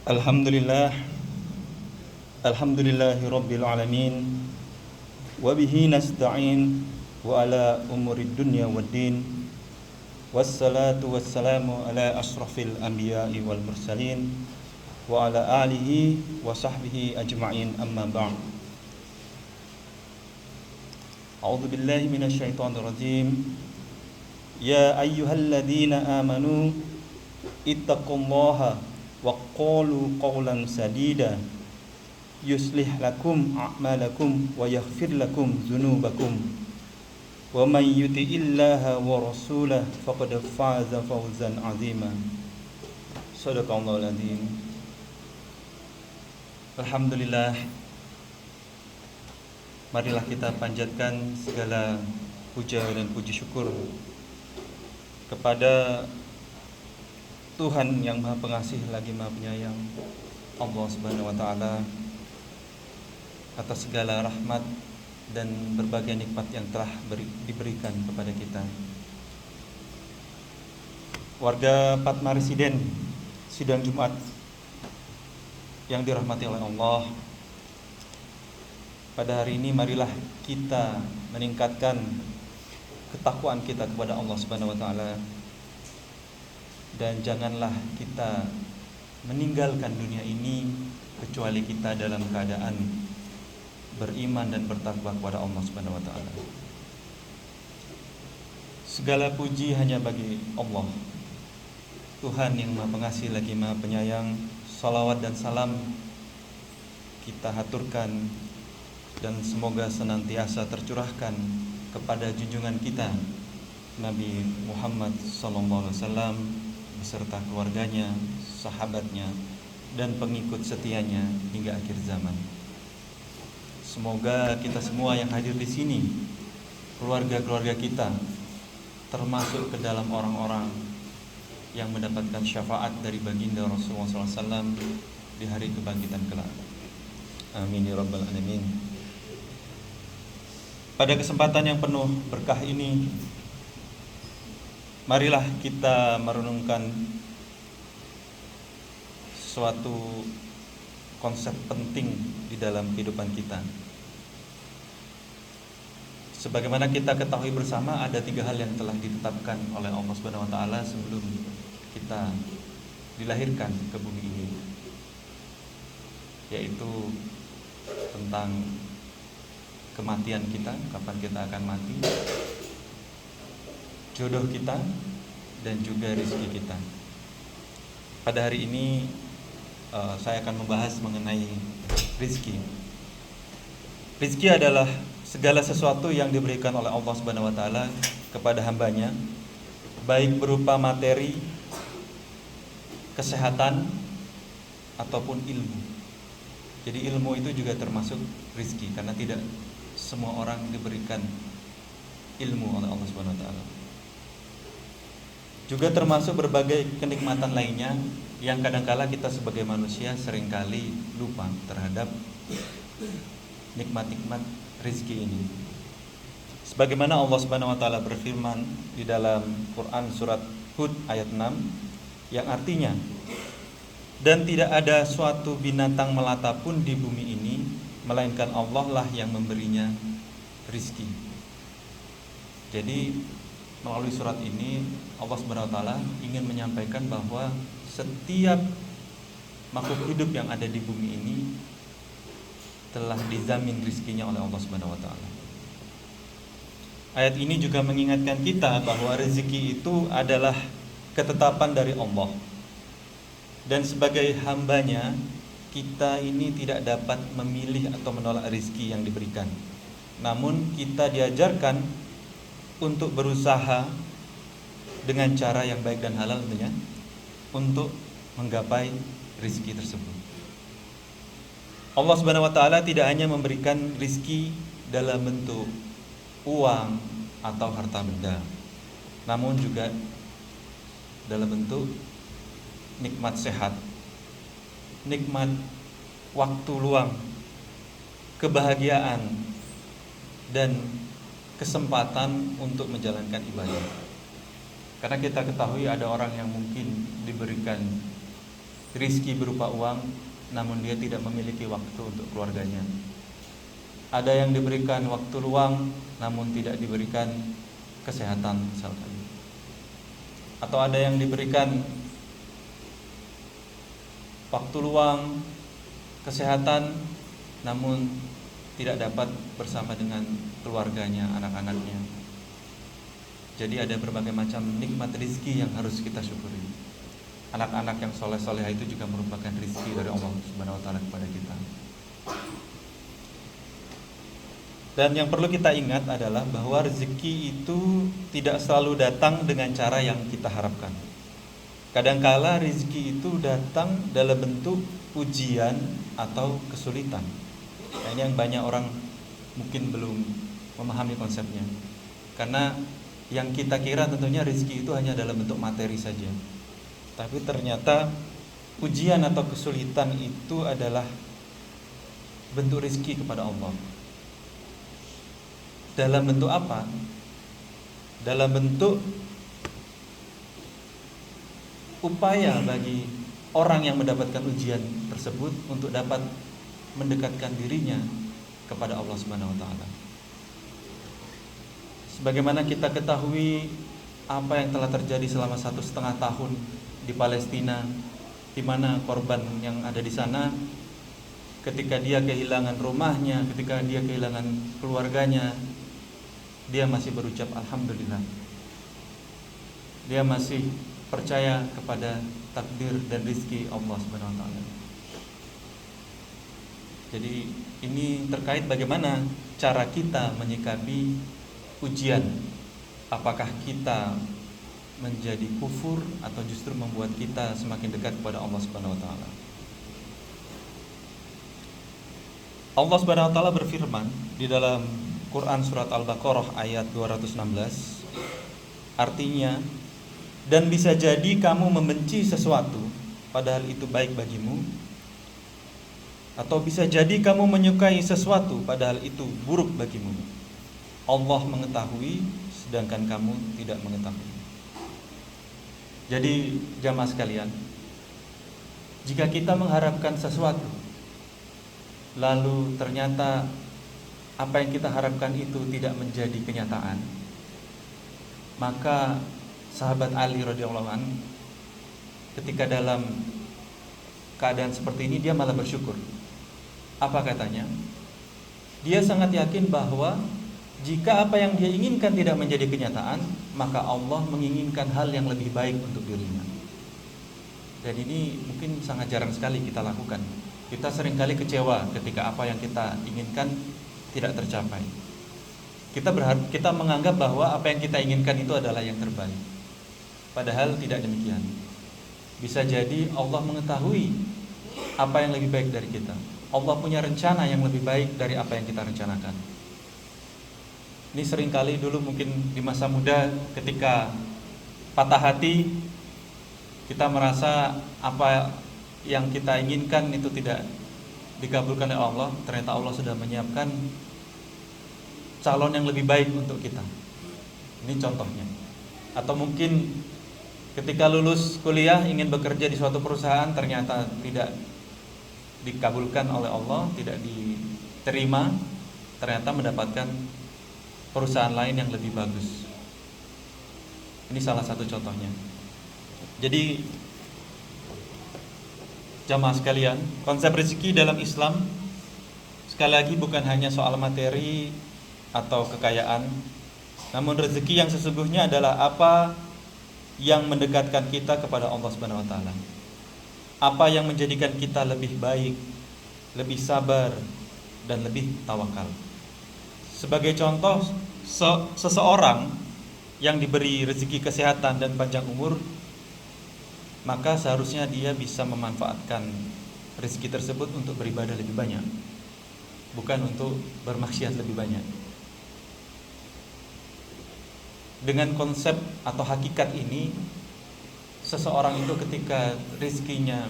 Alhamdulillah, alhamdulillahi rabbil alamin, wa bihi nasta'in wa ala umurid dunya waddin, wassalatu wassalamu ala asrafil anbiya'i wal mursalin, wa ala alihi wa sahbihi ajma'in, amma ba'd. A'udzu billahi minasyaitonir rajim. Ya ayyuhalladzina amanu ittaqullaha wa qulu qawlan sadida yuslih lakum a'malakum wa yaghfir lakum dzunubakum wa may yuti'illaha wa rasulahu faqad faza fawzan 'azima. Shadaqallahul 'azim. Alhamdulillah, marilah kita panjatkan segala puja dan puji syukur kepada Tuhan yang Maha Pengasih lagi Maha Penyayang, Allah Subhanahu wa taala, atas segala rahmat dan berbagai nikmat yang telah diberikan kepada kita. Warga Padma Residen sidang Jumat yang dirahmati oleh Allah, pada hari ini marilah kita meningkatkan ketakwaan kita kepada Allah Subhanahu wa taala. Dan janganlah kita meninggalkan dunia ini kecuali kita dalam keadaan beriman dan bertakwa kepada Allah Subhanahu wa taala. Segala puji hanya bagi Allah, Tuhan yang Maha Pengasih lagi Maha Penyayang. Salawat dan salam kita haturkan dan semoga senantiasa tercurahkan kepada junjungan kita Nabi Muhammad SAW beserta keluarganya, sahabatnya, dan pengikut setianya hingga akhir zaman. Semoga kita semua yang hadir di sini, keluarga-keluarga kita, termasuk ke dalam orang-orang yang mendapatkan syafaat dari baginda Rasulullah SAW di hari kebangkitan kelak. Amin ya rabbal alamin. Pada kesempatan yang penuh berkah ini, marilah kita merenungkan suatu konsep penting di dalam kehidupan kita. Sebagaimana kita ketahui bersama, ada 3 hal yang telah ditetapkan oleh Allah Subhanahu wa taala sebelum kita dilahirkan ke bumi ini, yaitu tentang kematian kita, kapan kita akan mati, jodoh kita, dan juga rezeki kita. Pada hari ini saya akan membahas mengenai rezeki. Rezeki adalah segala sesuatu yang diberikan oleh Allah Subhanahu wa taala kepada hambanya, baik berupa materi, kesehatan, ataupun ilmu. Jadi ilmu itu juga termasuk rezeki, karena tidak semua orang diberikan ilmu oleh Allah Subhanahu wa taala. Juga termasuk berbagai kenikmatan lainnya yang kadangkala kita sebagai manusia seringkali lupa terhadap nikmat-nikmat rezeki ini. Sebagaimana Allah Subhanahu wa taala berfirman di dalam Quran surat Hud ayat 6 yang artinya, dan tidak ada suatu binatang melata pun di bumi ini melainkan Allah lah yang memberinya rezeki. Jadi melalui surat ini Allah Subhanahu wa taala ingin menyampaikan bahwa setiap makhluk hidup yang ada di bumi ini telah dijamin rezekinya oleh Allah Subhanahu wa taala. Ayat ini juga mengingatkan kita bahwa rezeki itu adalah ketetapan dari Allah. Dan sebagai hambanya, kita ini tidak dapat memilih atau menolak rezeki yang diberikan. Namun kita diajarkan untuk berusaha dengan cara yang baik dan halal tentunya untuk menggapai rezeki tersebut. Allah Subhanahu wa taala tidak hanya memberikan rezeki dalam bentuk uang atau harta benda, namun juga dalam bentuk nikmat sehat, nikmat waktu luang, kebahagiaan, dan kesempatan untuk menjalankan ibadah. Karena kita ketahui ada orang yang mungkin diberikan rizki berupa uang, namun dia tidak memiliki waktu untuk keluarganya. Ada yang diberikan waktu luang, namun tidak diberikan kesehatan misalkan. Atau ada yang diberikan waktu luang, kesehatan, namun tidak dapat bersama dengan keluarganya, anak-anaknya. Jadi ada berbagai macam nikmat rizki yang harus kita syukuri. Anak-anak yang soleh-soleh itu juga merupakan rizki dari Allah Subhanahu wa Ta'ala kepada kita. Dan yang perlu kita ingat adalah bahwa rezeki itu tidak selalu datang dengan cara yang kita harapkan. Kadangkala rezeki itu datang dalam bentuk ujian atau kesulitan. Nah, ini yang banyak orang mungkin belum memahami konsepnya. Karena yang kita kira tentunya rezeki itu hanya dalam bentuk materi saja. Tapi ternyata ujian atau kesulitan itu adalah bentuk rezeki kepada Allah. Dalam bentuk apa? Dalam bentuk upaya bagi orang yang mendapatkan ujian tersebut untuk dapat mendekatkan dirinya kepada Allah Subhanahu wa Ta'ala. Sebagaimana kita ketahui apa yang telah terjadi selama 1,5 tahun di Palestina, di mana korban yang ada di sana ketika dia kehilangan rumahnya, ketika dia kehilangan keluarganya, dia masih berucap alhamdulillah. Dia masih percaya kepada takdir dan rizki Allah Subhanahu wa Ta'ala. Jadi ini terkait bagaimana cara kita menyikapi ujian. Apakah kita menjadi kufur atau justru membuat kita semakin dekat kepada Allah Subhanahu wa Ta'ala. Allah Subhanahu wa Ta'ala berfirman di dalam Quran surat Al-Baqarah ayat 216. Artinya, dan bisa jadi kamu membenci sesuatu padahal itu baik bagimu, atau bisa jadi kamu menyukai sesuatu padahal itu buruk bagimu. Allah mengetahui sedangkan kamu tidak mengetahui. Jadi jamaah sekalian, jika kita mengharapkan sesuatu lalu ternyata apa yang kita harapkan itu tidak menjadi kenyataan, maka sahabat Ali radhiyallahu anhu ketika dalam keadaan seperti ini dia malah bersyukur. Apa katanya? Dia sangat yakin bahwa jika apa yang dia inginkan tidak menjadi kenyataan, maka Allah menginginkan hal yang lebih baik untuk dirinya. Dan ini mungkin sangat jarang sekali kita lakukan. Kita seringkali kecewa ketika apa yang kita inginkan tidak tercapai. Kita menganggap bahwa apa yang kita inginkan itu adalah yang terbaik. Padahal tidak demikian. Bisa jadi Allah mengetahui apa yang lebih baik dari kita. Allah punya rencana yang lebih baik dari apa yang kita rencanakan. Ini seringkali dulu mungkin di masa muda ketika patah hati, kita merasa apa yang kita inginkan itu tidak dikabulkan oleh Allah. Ternyata Allah sudah menyiapkan calon yang lebih baik untuk kita. Ini contohnya. Atau mungkin ketika lulus kuliah ingin bekerja di suatu perusahaan, ternyata tidak dikabulkan oleh Allah, tidak diterima, ternyata mendapatkan perusahaan lain yang lebih bagus. Ini salah satu contohnya. Jadi jamaah sekalian, konsep rezeki dalam Islam sekali lagi bukan hanya soal materi atau kekayaan, namun rezeki yang sesungguhnya adalah apa yang mendekatkan kita kepada Allah Subhanahu wa Ta'ala. Apa yang menjadikan kita lebih baik, lebih sabar, dan lebih tawakal. Sebagai contoh, seseorang yang diberi rezeki kesehatan dan panjang umur, maka seharusnya dia bisa memanfaatkan rezeki tersebut untuk beribadah lebih banyak, bukan untuk bermaksiat lebih banyak. Dengan konsep atau hakikat ini, seseorang itu ketika rezekinya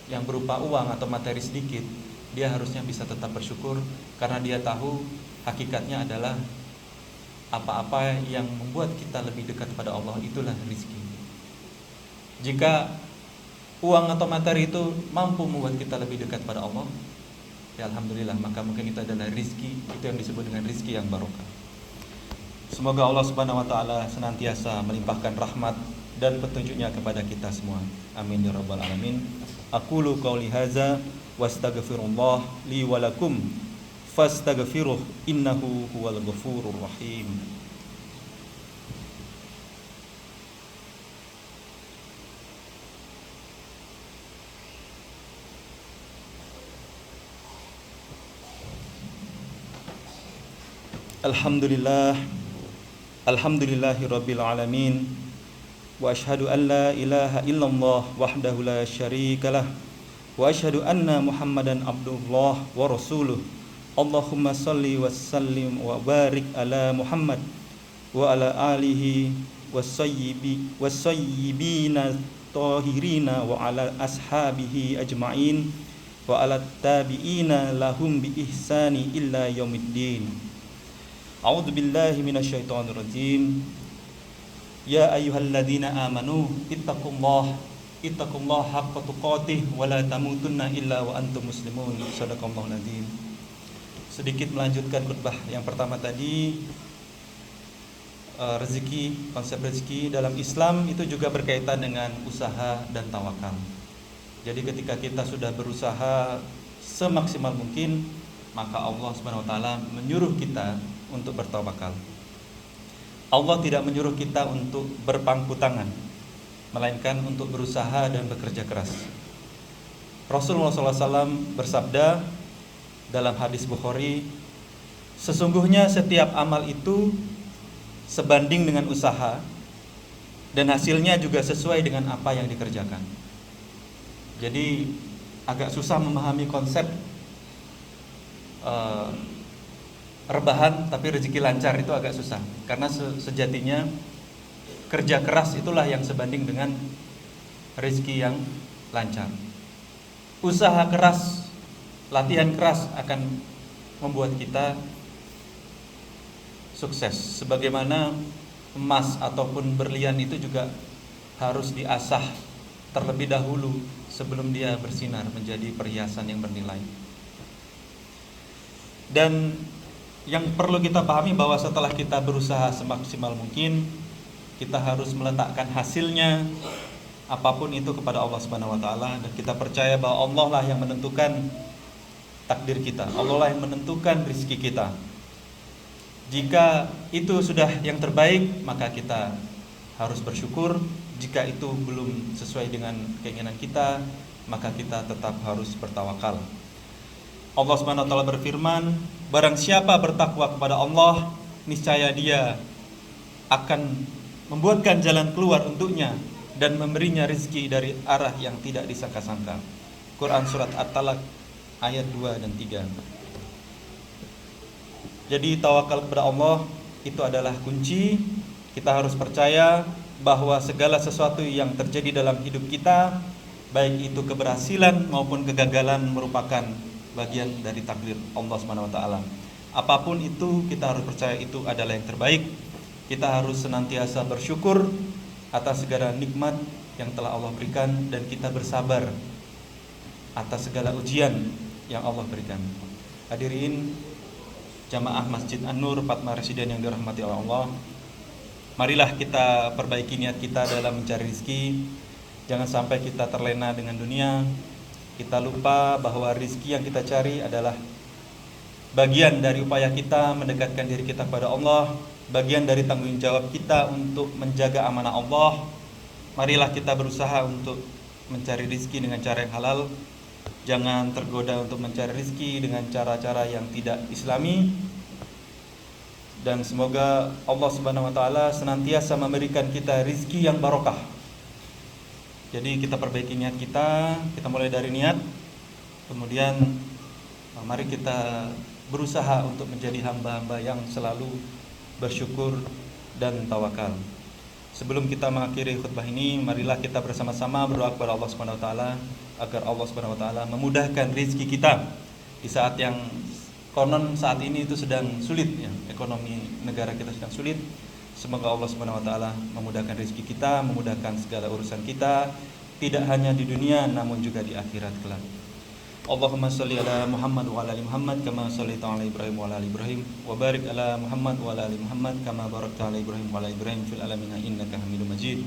yang berupa uang atau materi sedikit, dia harusnya bisa tetap bersyukur karena dia tahu hakikatnya adalah apa-apa yang membuat kita lebih dekat kepada Allah itulah rezeki. Jika uang atau materi itu mampu membuat kita lebih dekat pada Allah, ya alhamdulillah, maka mungkin itu adalah rizki, itu yang disebut dengan rizki yang barokah. Semoga Allah Subhanahu wa taala senantiasa melimpahkan rahmat dan petunjuknya kepada kita semua. Amin ya rabbal alamin. Aqulu qauli hadza wastaghfirullah li wa lakum fastaghfiruh innahu huwal ghafurur rahim. Alhamdulillahi rabbil alamin. Wa ashhadu an la ilaha illallah wahdahu la syarikalah. Wa ashhadu anna Muhammadan abdullah wa rasuluh. Allahumma salli wa sallim wa barik ala Muhammad wa ala alihi wasayyibina tahirina wa ala ashabihi ajma'in wa ala tabi'ina lahum bi ihsani illa yaumiddin. A'udzu billahi minasyaitonir rajim. Ya ayyuhalladzina amanu ittaqullaha haqqa tuqatih wa la tamutunna illa wa antum muslimun. Shadaqallahul adzim. Sedikit melanjutkan khutbah yang pertama tadi, rezeki, konsep rezeki dalam Islam itu juga berkaitan dengan usaha dan tawakal. Jadi ketika kita sudah berusaha semaksimal mungkin, maka Allah Subhanahu wa taala menyuruh kita untuk bertawakal. Allah tidak menyuruh kita untuk berpangku tangan, melainkan untuk berusaha dan bekerja keras. Rasulullah SAW bersabda dalam hadis Bukhari, sesungguhnya setiap amal itu sebanding dengan usaha, dan hasilnya juga sesuai dengan apa yang dikerjakan. Jadi agak susah memahami konsep rebahan tapi rezeki lancar itu agak susah, karena sejatinya kerja keras itulah yang sebanding dengan rezeki yang lancar. Usaha keras, latihan keras akan membuat kita sukses. Sebagaimana emas ataupun berlian itu juga harus diasah terlebih dahulu sebelum dia bersinar menjadi perhiasan yang bernilai. Dan yang perlu kita pahami bahwa setelah kita berusaha semaksimal mungkin, kita harus meletakkan hasilnya apapun itu kepada Allah Subhanahu wa taala, dan kita percaya bahwa Allah lah yang menentukan takdir kita, Allah lah yang menentukan rezeki kita. Jika itu sudah yang terbaik, maka kita harus bersyukur. Jika itu belum sesuai dengan keinginan kita, maka kita tetap harus bertawakal. Allah Subhanahu wa taala berfirman, barang siapa bertakwa kepada Allah, niscaya Dia akan membuatkan jalan keluar untuknya dan memberinya rezeki dari arah yang tidak disangka-sangka. Quran surat At-Talaq ayat 2 dan 3. Jadi tawakal kepada Allah itu adalah kunci. Kita harus percaya bahwa segala sesuatu yang terjadi dalam hidup kita, baik itu keberhasilan maupun kegagalan, merupakan bagian dari takdir Allah Subhanahu wa taala. Apapun itu, kita harus percaya itu adalah yang terbaik. Kita harus senantiasa bersyukur atas segala nikmat yang telah Allah berikan, dan kita bersabar atas segala ujian yang Allah berikan. Hadirin jamaah Masjid An-Nur Fatma Residen yang dirahmati oleh Allah, marilah kita perbaiki niat kita dalam mencari rezeki. Jangan sampai kita terlena dengan dunia. Kita lupa bahwa rezeki yang kita cari adalah bagian dari upaya kita mendekatkan diri kita kepada Allah, bagian dari tanggung jawab kita untuk menjaga amanah Allah. Marilah kita berusaha untuk mencari rezeki dengan cara yang halal. Jangan tergoda untuk mencari rezeki dengan cara-cara yang tidak islami. Dan semoga Allah Subhanahu wa taala senantiasa memberikan kita rezeki yang barokah. Jadi kita perbaiki niat kita mulai dari niat. Kemudian mari kita berusaha untuk menjadi hamba-hamba yang selalu bersyukur dan tawakal. Sebelum kita mengakhiri khutbah ini, marilah kita bersama-sama berdoa kepada Allah Subhanahu wa taala agar Allah Subhanahu wa taala memudahkan rezeki kita di saat yang konon saat ini itu sedang sulit ya, ekonomi negara kita sedang sulit. Semoga Allah Subhanahu wa taala memudahkan rezeki kita, memudahkan segala urusan kita, tidak hanya di dunia namun juga di akhirat kelak. Allahumma shalli ala Muhammad wa ala ali Muhammad kama shallaita ala Ibrahim wa ala ali Ibrahim wa barik ala Muhammad wa ala ali Muhammad kama barakta ala Ibrahim wa ala Ibrahim fil alamin innaka Hamidum Majid.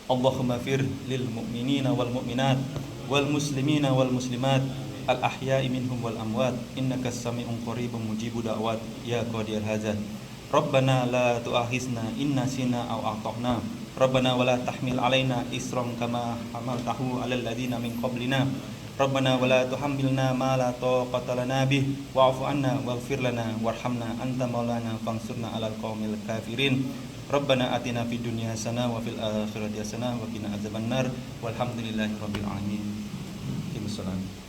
Allahumma fir lil mu'minina wal mu'minat wal muslimina wal muslimat al ahya'i minhum wal amwat innaka sami'un qaribun mujibu da'wat ya qadiyal hajat. Rabbana la tu'akhizna in nasina aw akhtana. Rabbana wala tahmil alaina isran kama hamaltahu alal ladzina min qablina. Rabbana wala tuhammilna ma la taqata lana bih wa'fu anna waghfir lana warhamna anta maulana fansurna 'alal qaumil kafirin. Rabbana atina fid dunya hasanah wa fil akhirati hasanah wa qina adzabannar walhamdulillahi rabbil alamin. Wassalam.